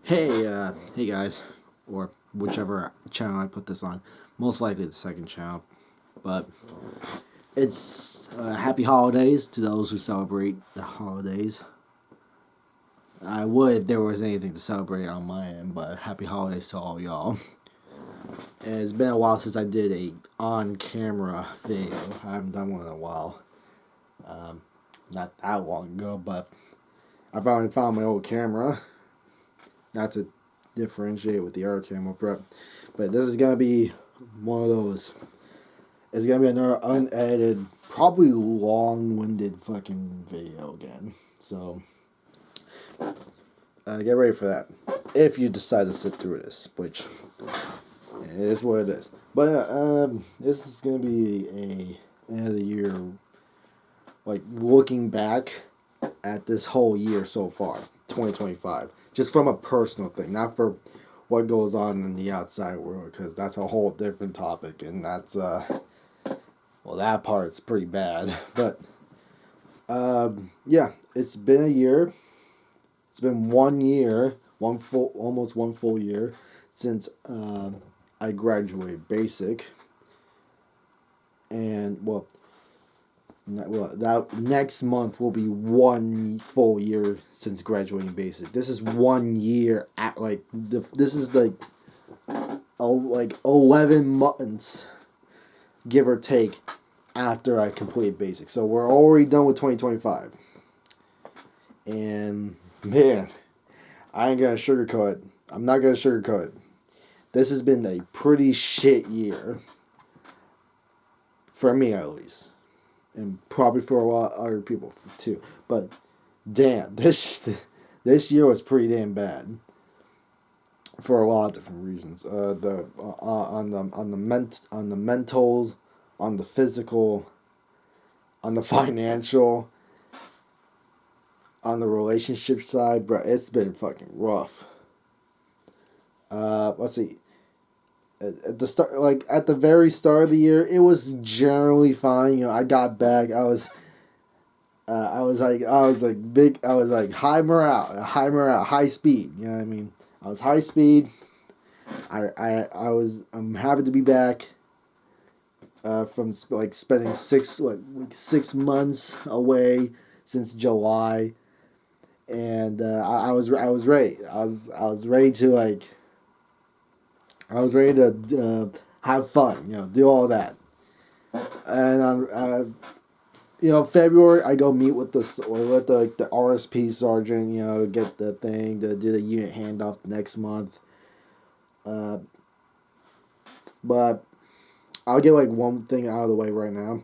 Hey guys, or whichever channel I put this on. Most likely the second channel, but it's happy holidays to those who celebrate the holidays. I would if there was anything to celebrate on my end, but happy holidays to all y'all. And it's been a while since I did a on-camera video. I haven't done one in a while. Not that long ago, but I finally found my old camera. Not to differentiate with the other camera prep, but this is gonna be one of those. It's gonna be another unedited, probably long-winded fucking video again. So get ready for that. If you decide to sit through this, which it is what it is. But this is gonna be a end of the year, like looking back at this whole year so far, 2025, just from a personal thing, not for what goes on in the outside world, because that's a whole different topic, and that's well, that part's pretty bad. But yeah, it's been a year. It's been 1 year, almost one full year since I graduated basic, and that next month will be 1 full year since graduating basic. This is 1 year at this is like 11 months, give or take, after I completed basic. So we're already done with 2025, and man, I ain't gonna sugarcoat it. I'm not gonna sugarcoat it. This has been a pretty shit year for me, at least, and probably for a lot of other people too. But damn, this year was pretty damn bad for a lot of different reasons. The on the mentals, on the physical, on the financial, on the relationship side, bro. It's been fucking rough. Let's see. At the start, like at the very start of the year, it was generally fine. You know, I got back. I was like big. I was like high morale, high speed. You know what I mean? I was high speed. I'm happy to be back. From like spending 6 months away since July, and I was ready. I was ready to have fun. You know, do all that. And February I go meet with the RSP sergeant. You know, get the thing to do the unit handoff the next month. But I'll get like one thing out of the way right now.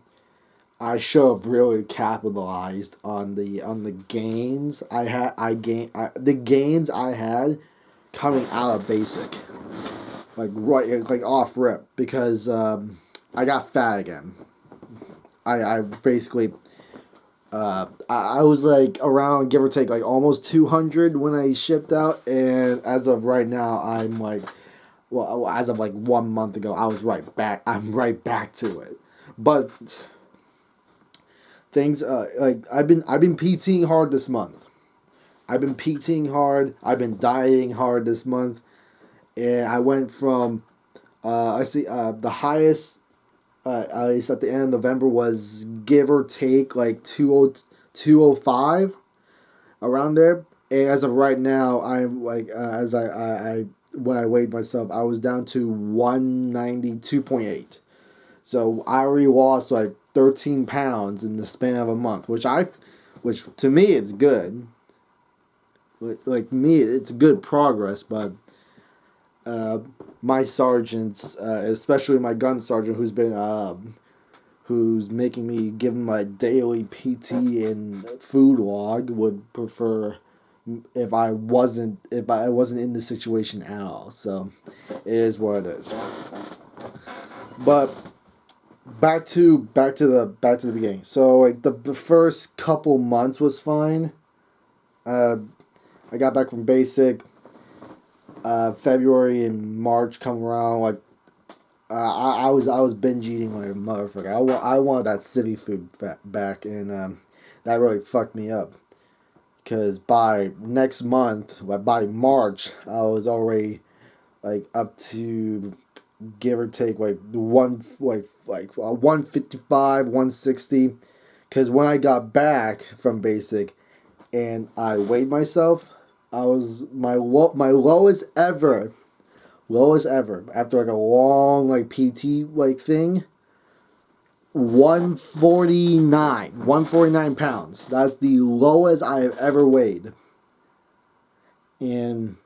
I should have really capitalized on the gains the gains I had coming out of basic, like off rip, because I got fat again. I basically I was like around, give or take, like almost 200 when I shipped out, and as of right now I'm like, well, as of like 1 month ago, I was right back. I'm right back to it, but things like I've been PTing hard this month. I've been PTing hard. I've been dieting hard this month, and I went from I see the highest at least at the end of November was, give or take, like 205, around there. And as of right now, I'm like as I when I weighed myself, I was down to 192.8. So I already lost like 13 pounds in the span of a month, which to me it's good. Like me, it's good progress, but my sergeants, especially my gun sergeant, who's making me give him my daily PT and food log, would prefer if I wasn't in the situation at all. So it is what it is. But back to the beginning. So like the first couple months was fine. I got back from basic. February and March come around, like I was binge eating like a motherfucker. I wanted that city food back, and that really fucked me up, because by next month, by March, I was already like up to give or take like 155, 160. Because when I got back from basic and I weighed myself, I was my lowest ever after like a long like PT like thing. 149 pounds. That's the lowest I have ever weighed. And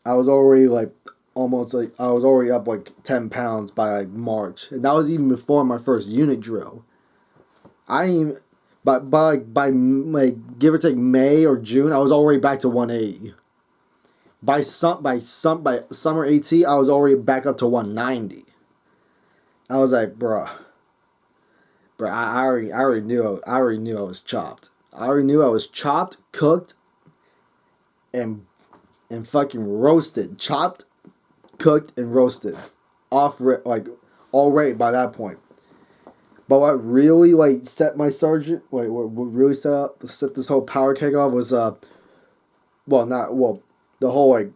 I was already like almost like I was already up like 10 pounds by like March. And that was even before my first unit drill. I ain't even, but by like give or take May or June, I was already back to 180. By summer AT, I was already back up to 190. I was like, bruh, I already knew I was chopped. I already knew I was chopped, cooked, and fucking roasted. Chopped, cooked, and roasted. Like already by that point. But what really like set my sergeant, like what really set this whole power keg off was the whole like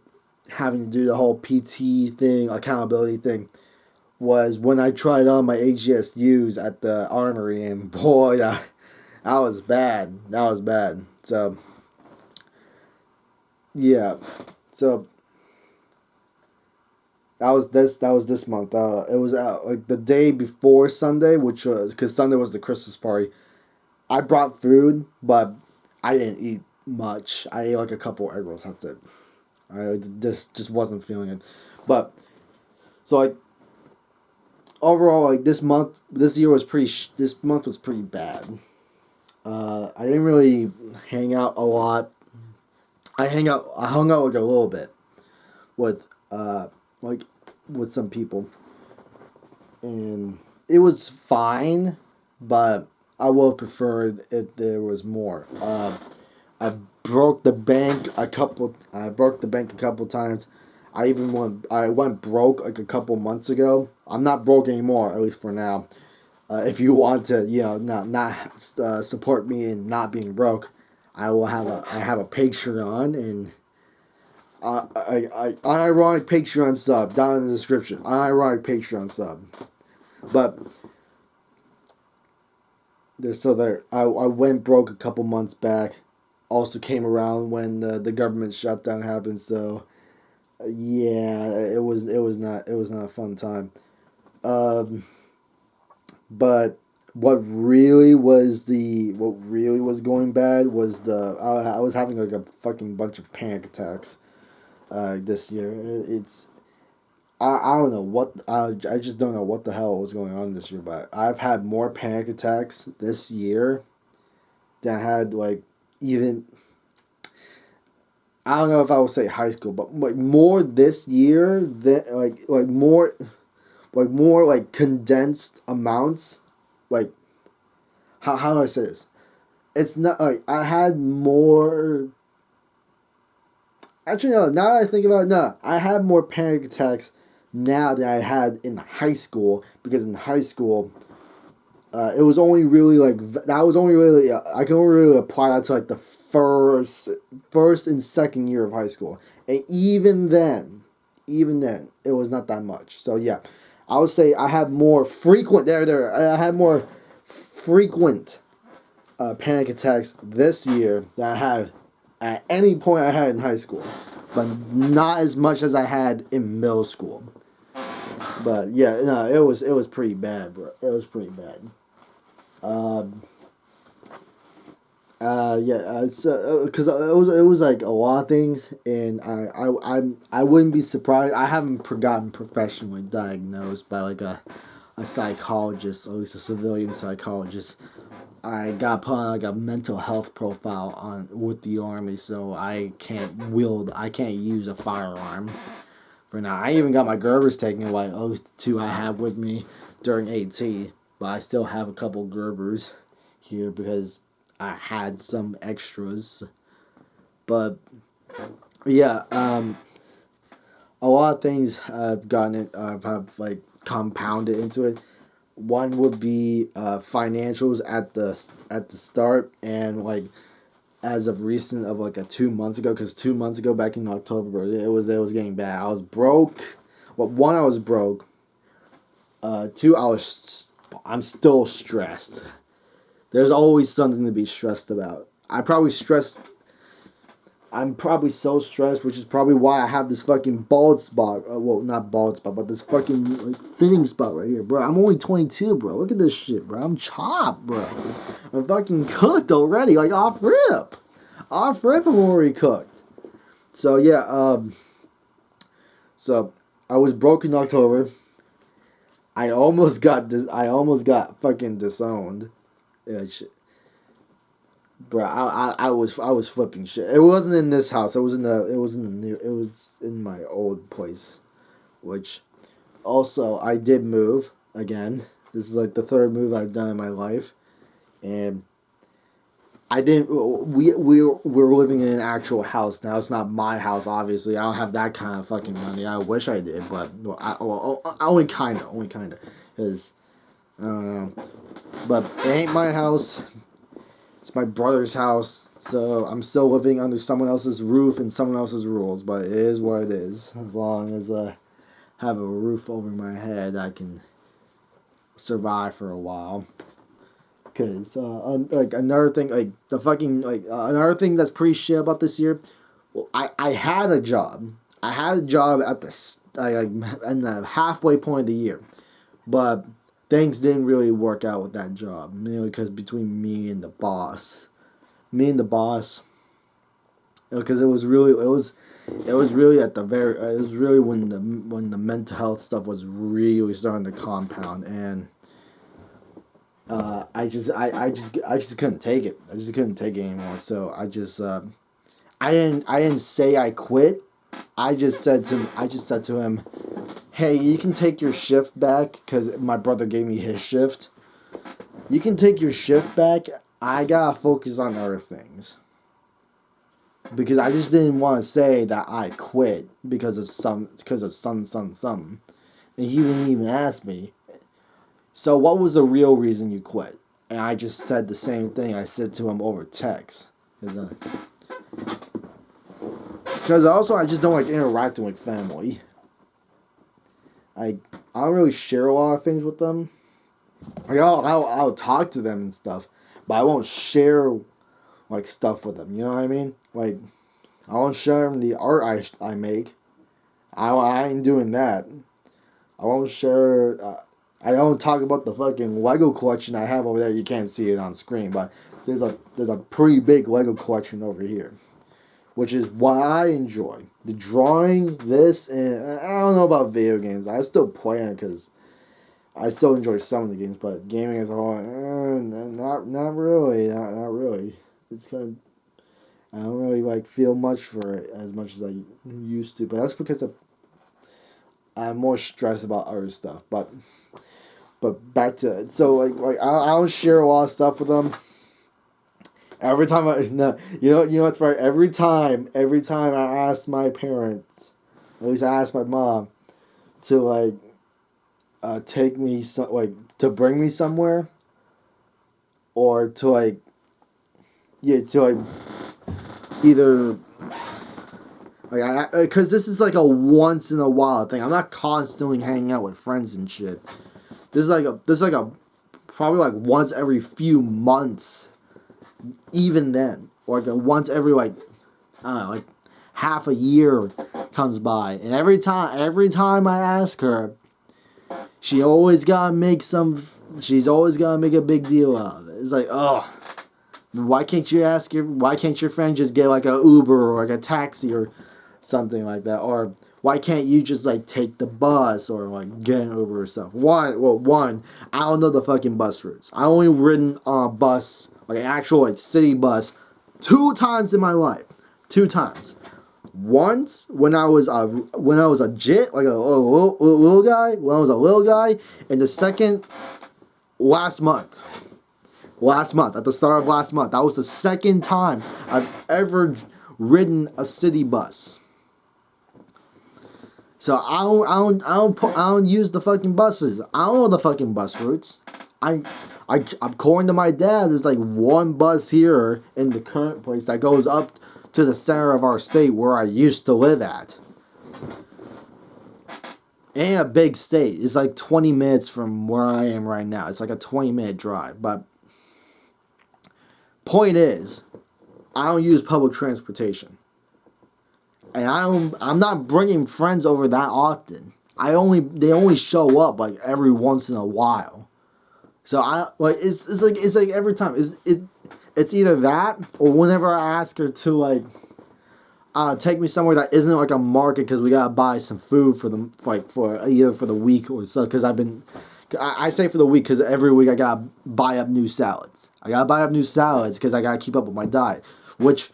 having to do the whole PT thing, accountability thing, was when I tried on my AGSUs at the armory, and boy, that was bad. That was bad. So yeah, so that was this month. It was like the day before Sunday, which was because Sunday was the Christmas party. I brought food, but I didn't eat much. I ate like a couple egg rolls. That's it. I just wasn't feeling it. But so like overall, like this month was pretty bad. I didn't really hang out a lot. I hung out like a little bit with like with some people, and it was fine, but I would have preferred if there was more. I broke the bank a couple. I broke the bank a couple times. I went broke like a couple months ago. I'm not broke anymore, at least for now. If you want to, not support me in not being broke, I have a Patreon, and unironic Patreon sub down in the description. Unironic Patreon sub, but I went broke a couple months back. Also came around when the government shutdown happened. So yeah, it was not a fun time. But what really was going bad was I was having like a fucking bunch of panic attacks this year. I don't know I just don't know what the hell was going on this year, but I've had more panic attacks this year than I had like even I don't know if I would say high school, but like more this year than more like condensed amounts. Like how do I say this? It's not like I had more. Actually, no. Now that I think about it, no, I had more panic attacks now than I had in high school, because in high school, it was only really like that was only really I can only really apply that to like the first and second year of high school, and even then, it was not that much. So yeah, I would say I had more frequent I had more frequent panic attacks this year than I had at any point I had in high school, but not as much as I had in middle school. But yeah, no, it was pretty bad, bro. It was pretty bad. Yeah, because it was like a lot of things, and I wouldn't be surprised. I haven't gotten professionally diagnosed by like a psychologist, or at least a civilian psychologist. I got put on like a mental health profile on with the army, so I can't use a firearm for now. I even got my Gerbers taken away. At least the two I had with me during AT, but I still have a couple Gerbers here because I had some extras. But yeah, a lot of things I've like compounded into it. One would be financials at the start, and like as of recent of like 2 months ago, because 2 months ago, back in October, it was getting bad. I was broke. Well, one, I was broke. Two, I'm still stressed. There's always something to be stressed about. I'm probably so stressed, which is probably why I have this fucking bald spot. Well, not bald spot, but this fucking like thinning spot right here, bro. I'm only 22, bro. Look at this shit, bro. I'm chopped, bro. I'm fucking cooked already, like off rip. Off rip, I'm already cooked. So yeah, so I was broke in October. I almost got fucking disowned. Yeah, shit. Bro, I was flipping shit. It wasn't in this house. It was in my old place, which also I did move again. This is like the third move I've done in my life, and I didn't. We're living in an actual house now. It's not my house, obviously. I don't have that kind of fucking money. I wish I did, but only kinda, because I don't know. But it ain't my house. It's my brother's house, so I'm still living under someone else's roof and someone else's rules, but it is what it is. As long as I have a roof over my head, I can survive for a while. Cause like another thing, another thing that's pretty shit about this year. Well, I had a job. I had a job at in the halfway point of the year, but things didn't really work out with that job, mainly because between me and the boss, because it was really at the very it was really when the mental health stuff was really starting to compound, and I just couldn't take it. I just couldn't take it anymore. So I didn't say I quit. I just said to him, hey, you can take your shift back, because my brother gave me his shift. You can take your shift back. I gotta focus on other things. Because I just didn't want to say that I quit because of some. And he didn't even ask me, so what was the real reason you quit? And I just said the same thing I said to him over text. Because also I just don't like interacting with family. I don't really share a lot of things with them. Like I'll talk to them and stuff, but I won't share like stuff with them. You know what I mean? Like I won't share them the art I make. I ain't doing that. I won't share. I don't talk about the fucking Lego collection I have over there. You can't see it on screen, but there's a pretty big Lego collection over here, which is what I enjoy. The drawing, this, and I don't know about video games. I still play it because I still enjoy some of the games, but gaming as a whole, not really. It's kind of, I don't really feel much for it as much as I used to, but that's because I'm more stressed about other stuff. But back to it. So I don't share a lot of stuff with them. Every time you know what's right. Every time I ask my parents, at least I ask my mom, to take me to bring me somewhere, or to either because this is like a once in a while thing. I'm not constantly hanging out with friends and shit. This is like a probably like once every few months. Even then, or once every I don't know, half a year comes by, and every time I ask her, she's always gotta make a big deal out of it. It's like, oh, why can't your friend just get like a Uber or like a taxi or something like that, or why can't you just take the bus or get an Uber or stuff? One, I don't know the fucking bus routes. I only ridden on a bus, an actual city bus, 2 times in my life. 2 times. Once when I was a jit, like a little guy, and the second last month. At the start of last month. That was the second time I've ever ridden a city bus. So I don't use the fucking buses. I don't know the fucking bus routes. according to my dad, there's like one bus here in the current place that goes up to the center of our state where I used to live at. And a big state. It's like 20 minutes from where I am right now. It's like a 20-minute drive. But point is, I don't use public transportation. And I'm not bringing friends over that often. They only show up like every once in a while. So it's like every time it's either that or whenever I ask her to like take me somewhere that isn't like a market because we gotta buy some food for them for either for the week or so, because I say for the week because every week I gotta buy up new salads. I gotta buy up new salads because I gotta keep up with my diet, which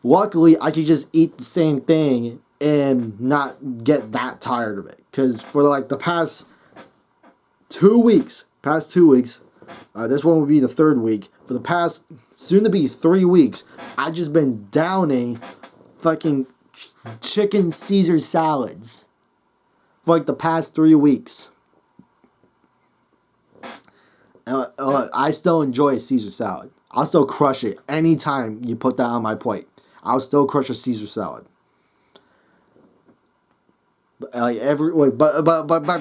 luckily I can just eat the same thing and not get that tired of it, because for like the past 2 weeks, this one will be the third week. For the past soon to be 3 weeks, I just been downing fucking chicken Caesar salads for like the past 3 weeks. I still enjoy a Caesar salad. I'll still crush it anytime you put that on my plate. I'll still crush a Caesar salad. But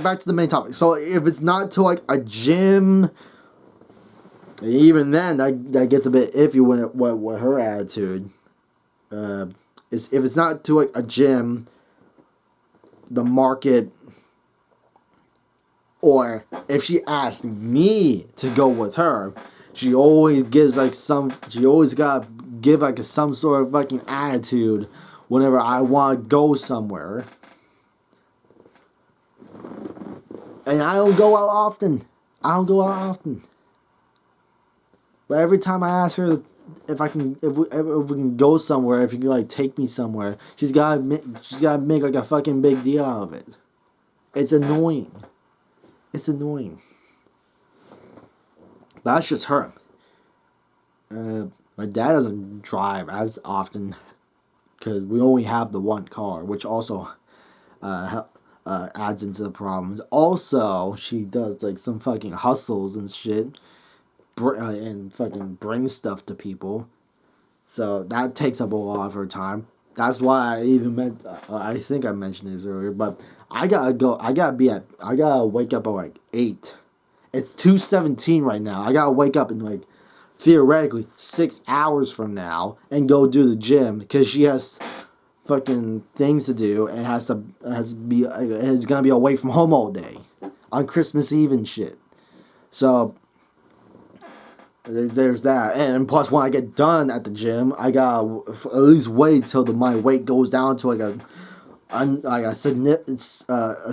back to the main topic. So if it's not to like a gym, even then that gets a bit iffy with her attitude. If it's not to like a gym, the market, or if she asks me to go with her, she always gotta give like some sort of fucking attitude whenever I want to go somewhere. And I don't go out often. But every time I ask her if we can go somewhere, if you can like take me somewhere, she's gotta make like a fucking big deal out of it. It's annoying. But that's just her. My dad doesn't drive as often because we only have the one car, which also adds into the problems. Also, she does like some fucking hustles and shit, and fucking brings stuff to people. So that takes up a lot of her time. That's why I think I mentioned this earlier, but I gotta wake up at like 8. It's 2:17 right now. I gotta wake up in like theoretically 6 hours from now and go do the gym because she has fucking things to do and is gonna be away from home all day on Christmas Eve and shit. So there's that, and plus when I get done at the gym, I gotta at least wait till my weight goes down to a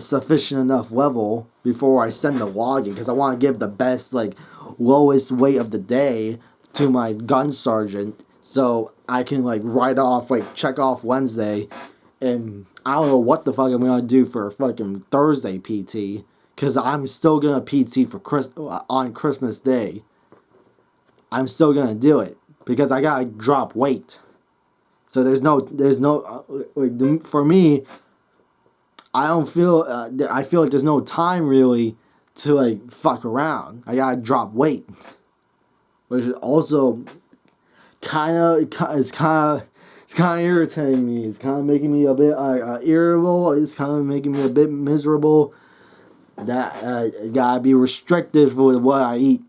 sufficient enough level before I send the login, because I want to give the best like lowest weight of the day to my gun sergeant, so I can like check off Wednesday, and I don't know what the fuck I'm gonna do for fucking Thursday PT, because I'm still gonna PT on Christmas Day. I'm still gonna do it because I gotta drop weight. So there's no for me. I don't feel I feel like there's no time really to like fuck around. I gotta drop weight, which is also it's kind of irritating me. It's kind of making me a bit irritable. It's kind of making me a bit miserable. That gotta be restrictive with what I eat.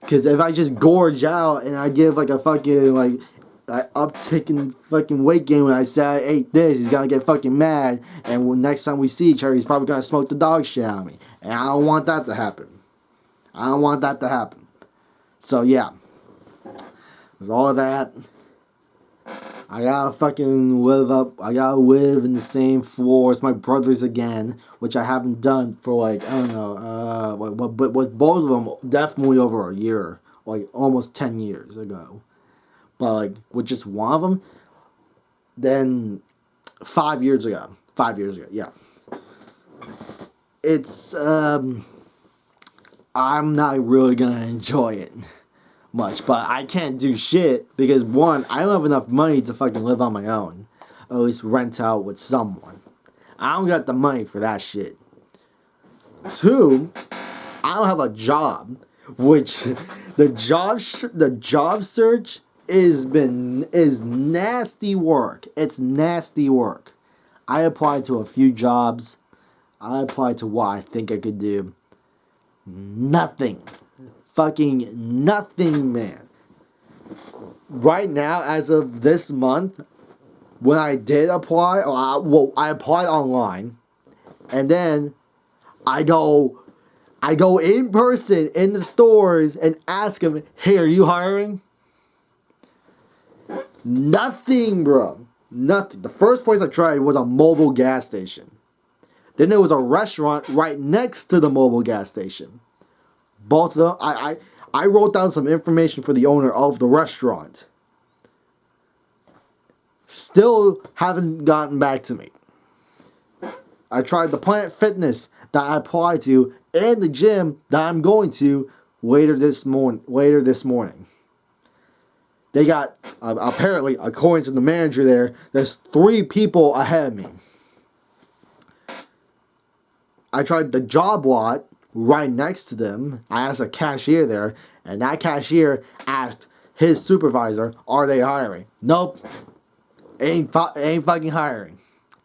Because if I just gorge out and I give like a fucking like uptick in fucking weight gain when I say I ate this, he's gonna get fucking mad, and when next time we see each other, he's probably gonna smoke the dog shit out of me, and I don't want that to happen. So yeah, there's all of that. I gotta fucking live in the same floor as my brothers again, which I haven't done for like, I don't know, but with both of them, definitely over a year, like almost 10 years ago. But like, with just one of them, then 5 years ago, yeah. It's, I'm not really gonna enjoy it much, but I can't do shit because one, I don't have enough money to fucking live on my own, or at least rent out with someone. I don't got the money for that shit. Two, I don't have a job, which the job search is nasty work. It's nasty work. I applied to a few jobs. I applied to what I think I could do. Nothing. Fucking nothing, man. Right now, as of this month, when I did apply, I applied online, and then I go in person in the stores and ask them, "Hey, are you hiring?" Nothing, bro. Nothing. The first place I tried was a mobile gas station. Then there was a restaurant right next to the mobile gas station. Both of them, I wrote down some information for the owner of the restaurant. Still haven't gotten back to me. I tried the Planet Fitness that I applied to and the gym that I'm going to later this morning. They got, apparently, according to the manager there's 3 people ahead of me. I tried the job lot right next to them. I asked a cashier there, and that cashier asked his supervisor, "Are they hiring?" Nope. Ain't fucking hiring.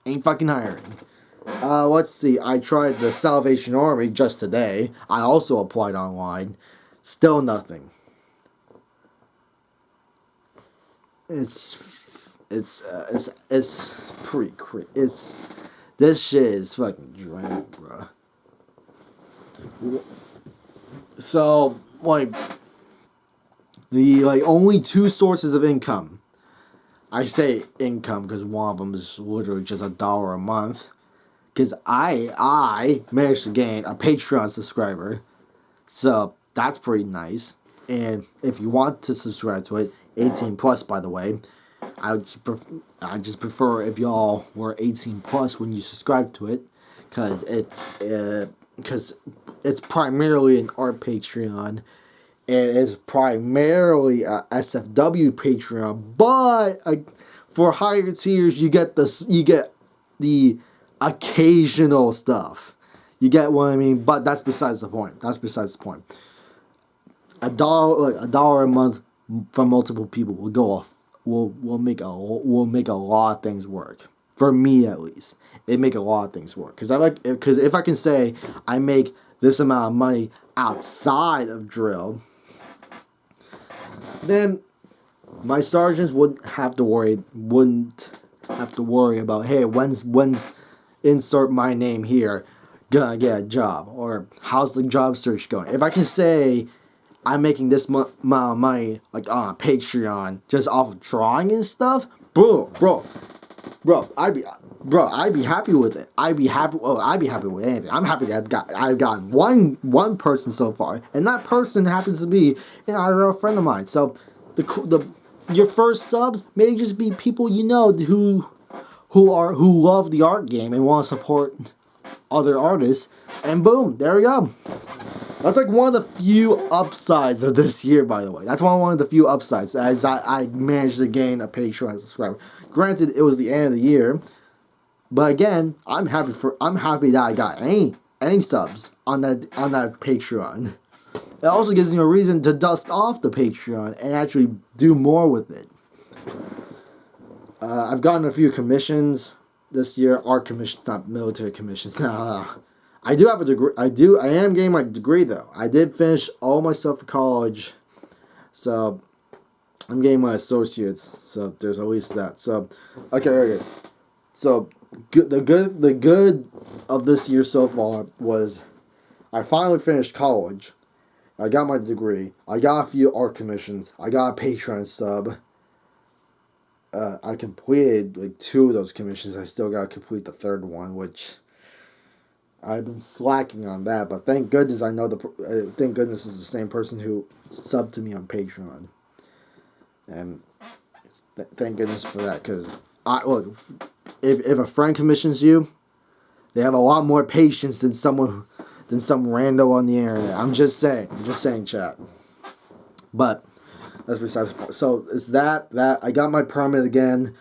Ain't fucking hiring. Let's see. I tried the Salvation Army just today. I also applied online. Still nothing. It's pretty crazy. This shit is fucking draining, bro. So, the only 2 sources of income. I say income because one of them is literally just $1 a month. Because I managed to gain a Patreon subscriber, so that's pretty nice. And if you want to subscribe to it, 18 plus, by the way. I just prefer if y'all were 18 plus when you subscribe to it, because it's primarily an art Patreon. It is primarily a SFW Patreon, but for higher tiers you get the occasional stuff. You get what I mean? But that's besides the point. $1 a month from multiple people will go off. Will make a lot of things work. For me, at least, it make a lot of things work. Because if I can say I make this amount of money outside of drill, then my sergeants wouldn't have to worry about, hey, when's insert my name here gonna get a job, or how's the job search going. If I can say I'm making this amount of money like on a Patreon just off of drawing and stuff, bro, I'd be happy with it. I'd be happy with anything. I'm happy that I've gotten one person so far, and that person happens to be a friend of mine. So your first subs may just be people you know who love the art game and want to support other artists, and boom, there we go. That's like one of the few upsides of this year, by the way. That's one of the few upsides, as I managed to gain a Patreon subscriber. Granted, it was the end of the year, but again, I'm happy that I got any subs on that Patreon. It also gives me a reason to dust off the Patreon and actually do more with it. I've gotten a few commissions this year, art commissions, not military commissions. I do have a degree. I am getting my degree though. I did finish all my stuff for college, so I'm getting my associates. So there's at least that. So okay. So the good of this year so far was I finally finished college. I got my degree. I got a few art commissions. I got a Patreon sub. I completed 2 of those commissions. I still got to complete the 3rd one, which I've been slacking on that. But thank goodness thank goodness it's the same person who subbed to me on Patreon, and thank goodness for that. Because if a friend commissions you, they have a lot more patience than some rando on the internet. I'm just saying, chat. But that's besides the point. So it's that I got my permit again.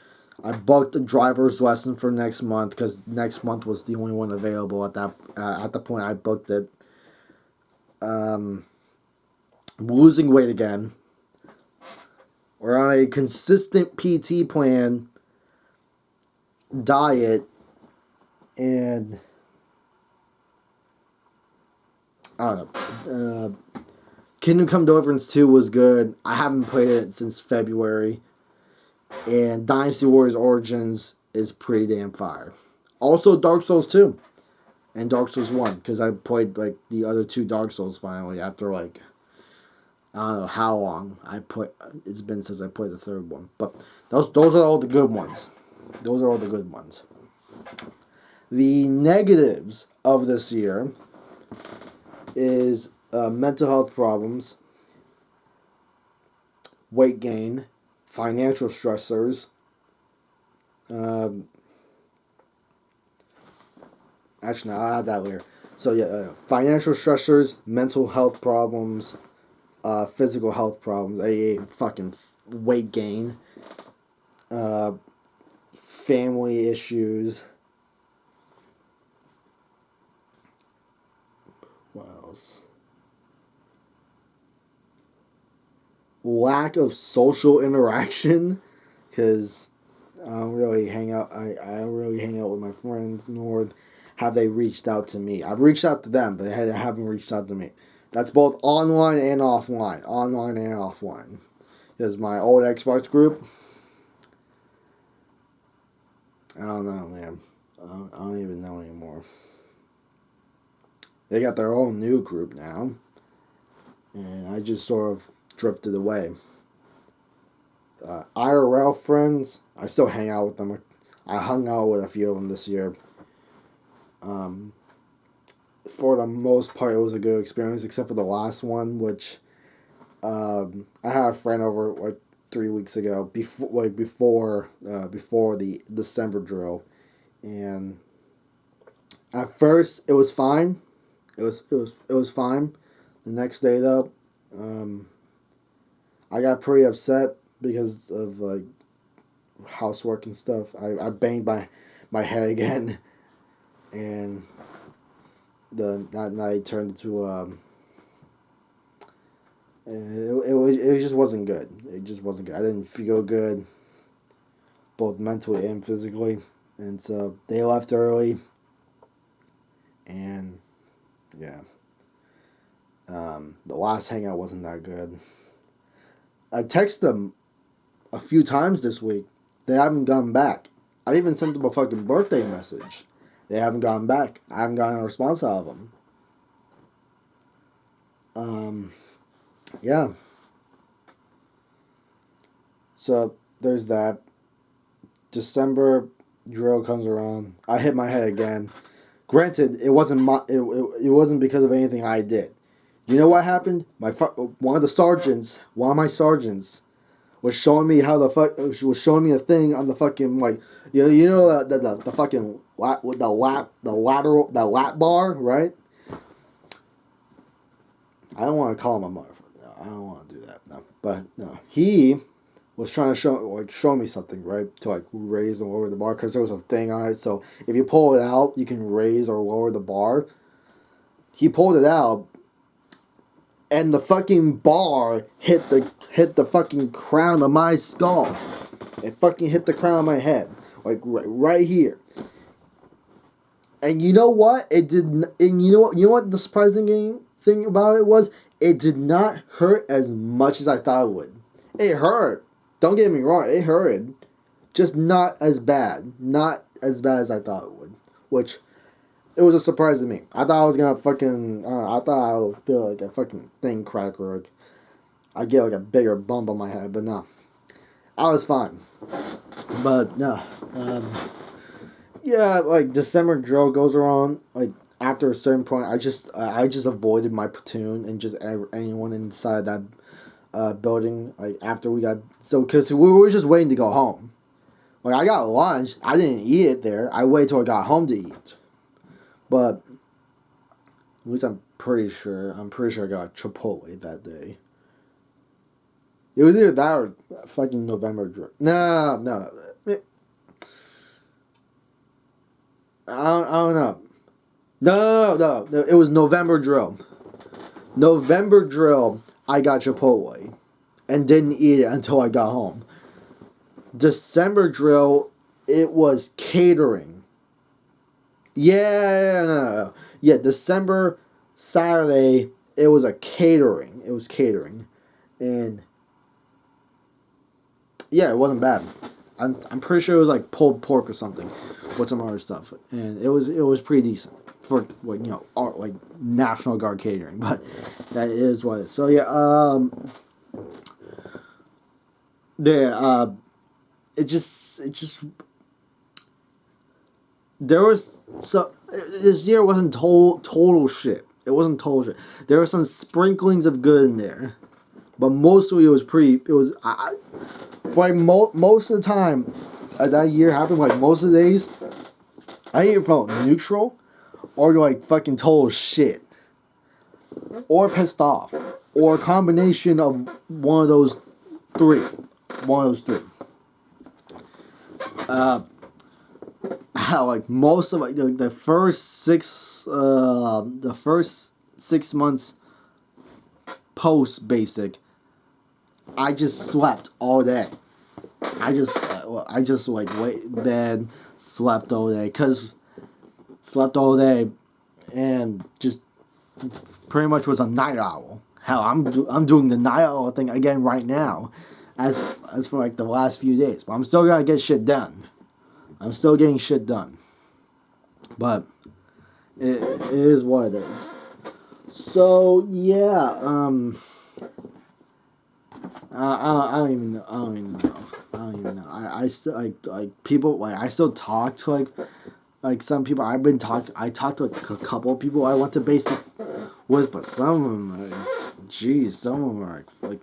I booked a driver's lesson for next month because next month was the only one available at the point I booked it. losing weight again. We're on a consistent PT plan, diet, and I don't know. Kingdom Come Deliverance 2 was good. I haven't played it since February. And Dynasty Warriors Origins is pretty damn fire. Also Dark Souls 2 and Dark Souls 1, because I played like the other two Dark Souls finally after like I don't know how long it's been since I played the third one. But those are all the good ones. Those are all the good ones. The negatives of this year is mental health problems, weight gain, financial stressors, actually, no, I'll add that later. So yeah, financial stressors, mental health problems, physical health problems, fucking weight gain, family issues. What else? Lack of social interaction, because I don't really hang out. I don't really hang out with my friends, nor have they reached out to me. I've reached out to them, but they haven't reached out to me. That's both online and offline. Online and offline. Because my old Xbox group, I don't know, man. I don't even know anymore. They got their own new group now. And I just sort of drifted away. IRL friends, I still hang out with them. I hung out with a few of them this year. For the most part, it was a good experience, except for the last one, which I had a friend over like 3 weeks ago, before the December drill, and at first it was fine. It was fine. The next day though, I got pretty upset because of like housework and stuff. I banged my head again, and that night turned into it just wasn't good. It just wasn't good. I didn't feel good, both mentally and physically, and so they left early, and yeah. The last hangout wasn't that good. I texted them a few times this week. They haven't gotten back. I even sent them a fucking birthday message. They haven't gotten back. I haven't gotten a response out of them. Yeah. So there's that. December drill comes around. I hit my head again. Granted, it wasn't it wasn't because of anything I did. You know what happened? One of my sergeants was showing me how was showing me a thing on the fucking like you know the fucking the lap bar, right? I don't want to call him a motherfucker. No, I don't want to do that. No, but no, he was trying to show me something, right, to like raise and lower the bar, because there was a thing on it. So if you pull it out, you can raise or lower the bar. He pulled it out, and the fucking bar hit the fucking crown of my skull. It fucking hit the crown of my head, like right here. And you know what? It did. And you know what the surprising thing about it was? It did not hurt as much as I thought it would. It hurt. Don't get me wrong. It hurt. Just not as bad. Not as bad as I thought it would. Which, it was a surprise to me. I thought I was gonna fucking. I thought I would feel like a fucking thing crack, or like I get like a bigger bump on my head. But no, I was fine. But no, yeah, like December drill goes around. Like after a certain point, I just avoided my platoon and just anyone inside that building. Like after we got because we were just waiting to go home. Like I got lunch, I didn't eat it there. I waited till I got home to eat. But at least I'm pretty sure I got Chipotle that day. It was either that or fucking November drill. No. I don't know. No. It was November drill. November drill. I got Chipotle and didn't eat it until I got home. December drill, it was catering. Yeah, no. Yeah, December Saturday, it was a catering. It was catering. And yeah, it wasn't bad. I'm pretty sure it was like pulled pork or something with some other stuff. And it was pretty decent for like, art, like National Guard catering, but that is what it is. So yeah, it just there was so this year wasn't total shit. It wasn't total shit. There were some sprinklings of good in there, but mostly it was pretty. It was for like most of the time that year happened. Like most of the days, I either felt neutral or like fucking total shit, or pissed off, or a combination of one of those three. One of those three. How like most of like the first 6 months post basic, I just slept all day. I just like wait in bed, slept all day, and just pretty much was a night owl. Hell, I'm doing the night owl thing again right now, as for like the last few days. But I'm still gonna get shit done. I'm still getting shit done. But it is what it is. So yeah, I don't even know. I don't even know. I still like people like I still talk to like some people. I talked to like a couple of people I went to basic with, but some of them, some of them are like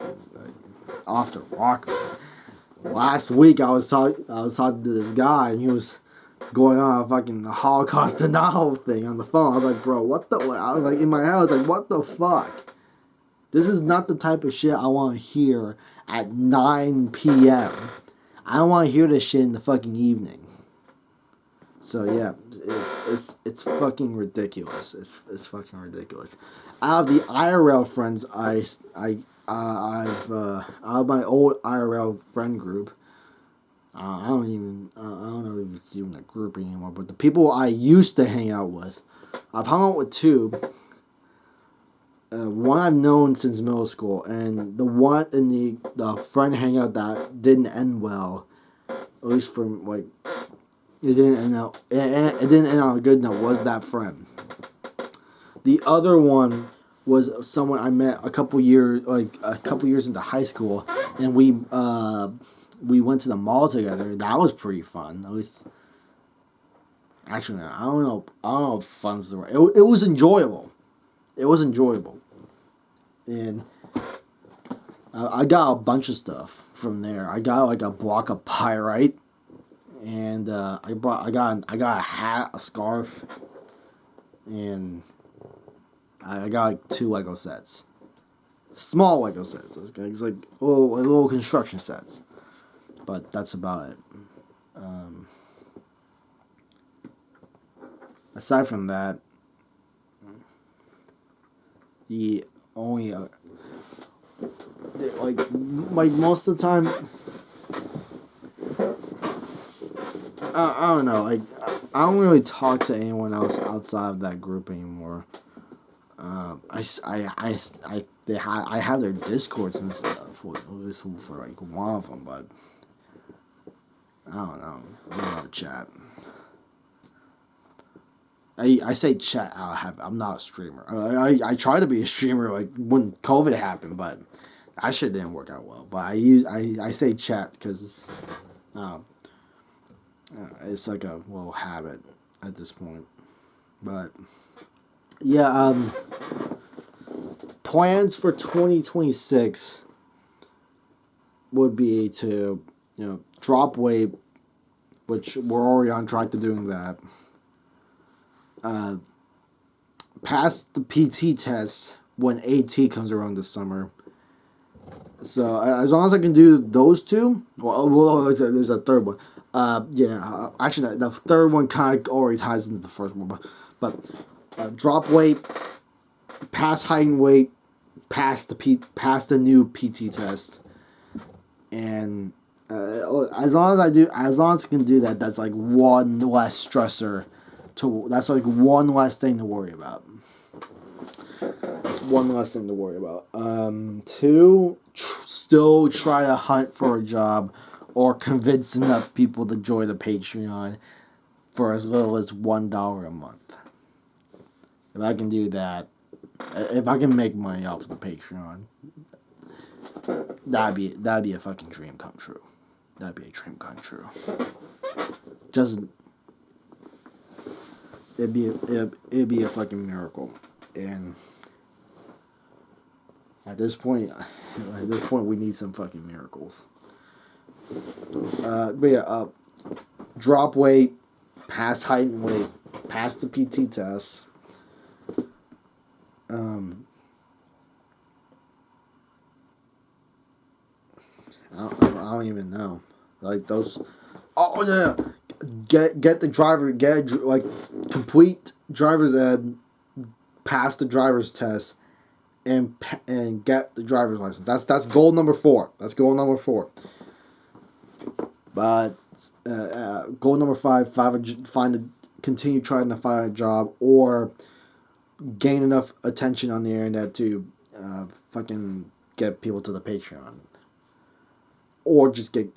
off the rockers. Last week I was talking to this guy, and he was going on a fucking Holocaust denial thing on the phone. I was like, bro, what the? I was like in my head, I was like, what the fuck? This is not the type of shit I want to hear at 9 p.m. I don't want to hear this shit in the fucking evening. So yeah, it's fucking ridiculous. It's fucking ridiculous. Out of the IRL friends, out of my old IRL friend group, I don't know if it's even a group anymore, but the people I used to hang out with, I've hung out with two. One I've known since middle school, and the one in the friend hangout that didn't end well, at least from like, it didn't end out. It didn't end on a good note. Was that friend? The other one was someone I met a couple years into high school, and we went to the mall together. That was pretty fun. At least, actually, I don't know if fun's the right. It was enjoyable. It was enjoyable, and I got a bunch of stuff from there. I got like a block of pyrite, and I got a hat, a scarf, and I got like 2 Lego sets, small Lego sets. It's like little construction sets, but that's about it. Aside from that, the only like most of the time, I don't know. Like I don't really talk to anyone else outside of that group anymore. I have their Discords and stuff for like one of them, but I don't know. I don't know chat. I say chat. I'm not a streamer. I try to be a streamer like when COVID happened, but that shit didn't work out well. But I say chat because it's like a little habit at this point. But yeah, plans for 2026 would be to drop weight, which we're already on track to doing that. Pass the PT test when AT comes around this summer. So as long as I can do those two, well there's a third one. Actually the third one kind of already ties into the first one, but drop weight, pass height and weight, pass the new PT test, and as long as I can do that, that's like one less stressor. That's like one less thing to worry about. That's one less thing to worry about. Two, still try to hunt for a job, or convince enough people to join the Patreon for as little as $1 a month. If I can do that, if I can make money off of the Patreon, that'd be a fucking dream come true. That'd be a dream come true. Just it'd be a fucking miracle. And at this point we need some fucking miracles. But yeah, drop weight, pass height and weight, pass the PT test. I don't even know. Like those. Oh yeah, get the driver. Complete driver's ed, pass the driver's test, and get the driver's license. That's goal number 4. That's goal number 4. But goal number 5, continue trying to find a job or gain enough attention on the internet to fucking get people to the Patreon. Or just get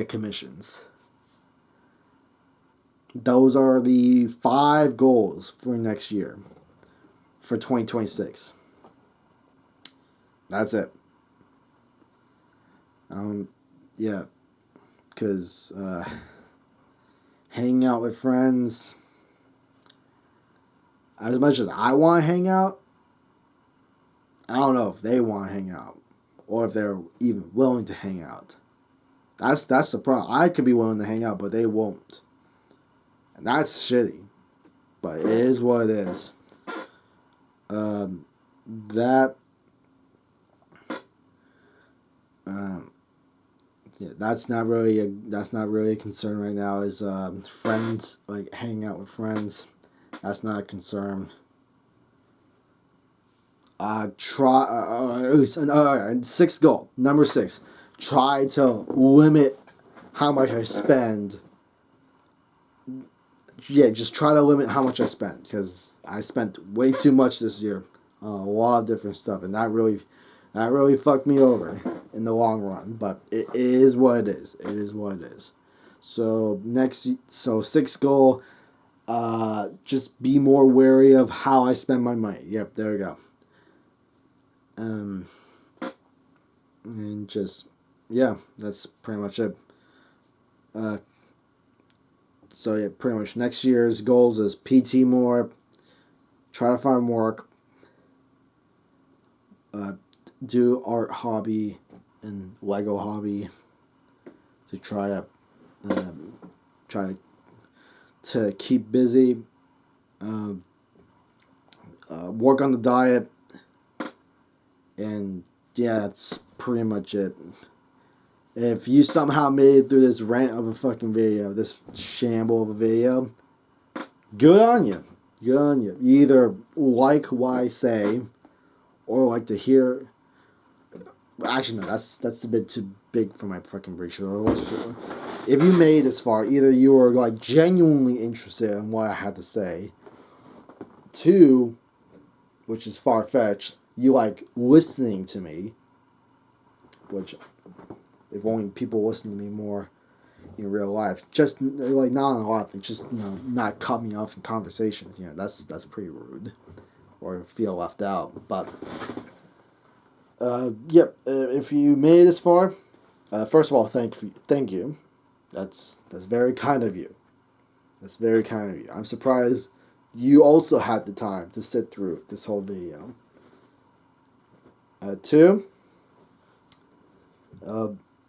commissions. Those are the 5 goals for next year. For 2026. That's it. Yeah. Because hanging out with friends, as much as I want to hang out, I don't know if they want to hang out. Or if they're even willing to hang out. That's the problem. I could be willing to hang out, but they won't. And that's shitty. But it is what it is. Yeah, that's not really a concern right now. Is friends, like hanging out with friends, that's not a concern. Sixth goal, number 6. Try to limit how much I spend. Yeah, just try to limit how much I spend, because I spent way too much this year on a lot of different stuff, and that really fucked me over in the long run. But it is what it is. It is what it is. So sixth goal, just be more wary of how I spend my money. Yep, there we go. And just, yeah, that's pretty much it. So yeah, pretty much next year's goals is PT more, try to find work, do art hobby and Lego hobby to try to keep busy, work on the diet. And yeah, that's pretty much it. If you somehow made it through this rant of a fucking video, this shamble of a video, good on you. Good on you. You either like what I say, or like to hear. Actually, no, that's a bit too big for my fucking bridge. If you made it this far, either you were like genuinely interested in what I had to say. 2, which is far-fetched, you like listening to me, which if only people listen to me more in real life, just like not on a lot of things, just not cut me off in conversations. That's pretty rude, or feel left out. But if you made it this far, first of all, thank you. That's very kind of you. That's very kind of you. I'm surprised you also had the time to sit through this whole video. 2,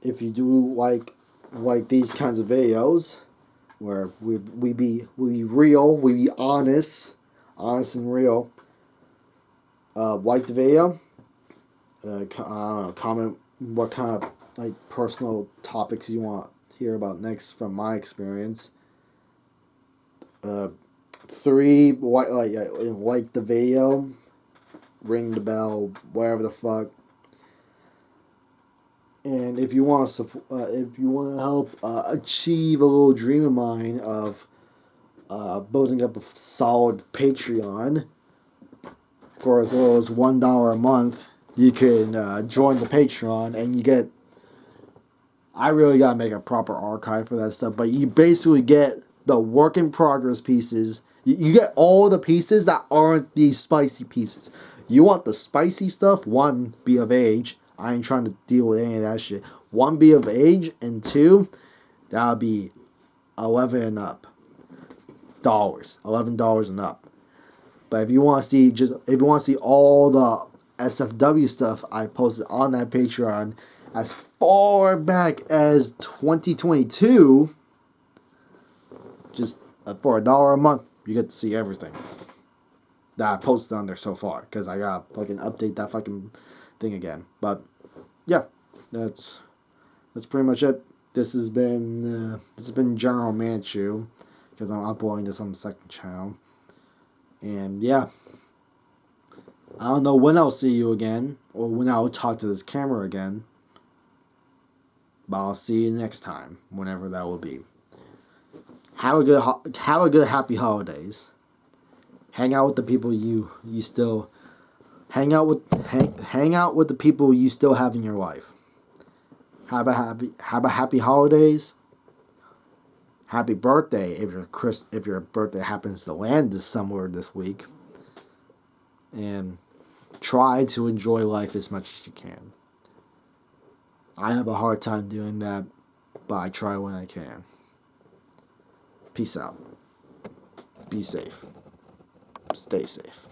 if you do like these kinds of videos, where we be real, we be honest and real. Like the video. Comment what kind of like personal topics you want to hear about next from my experience. 3, like the video. ring the bell, whatever the fuck. And if you want to if you want to help achieve a little dream of mine of building up a solid Patreon for as little as $1 a month, you can join the Patreon and you get. I really gotta make a proper archive for that stuff, but you basically get the work in progress pieces. You get all the pieces that aren't these spicy pieces. You want the spicy stuff? One, be of age. I ain't trying to deal with any of that shit. One, be of age, and two, that'll be 11 and up. $11 and up. But if you want to see all the SFW stuff I posted on that Patreon as far back as 2022, just for $1 a month, you get to see everything that I posted on there so far. Because I gotta fucking update that fucking thing again. But yeah, that's pretty much it. This has been General Manchu, because I'm uploading this on the second channel. And yeah, I don't know when I'll see you again, or when I'll talk to this camera again. But I'll see you next time, whenever that will be. Have a good happy holidays. Hang out with the people you still hang out with the people you still have in your life. Have a happy holidays. Happy birthday if your birthday happens to land somewhere this week. And try to enjoy life as much as you can. I have a hard time doing that, but I try when I can. Peace out. Be safe. Stay safe.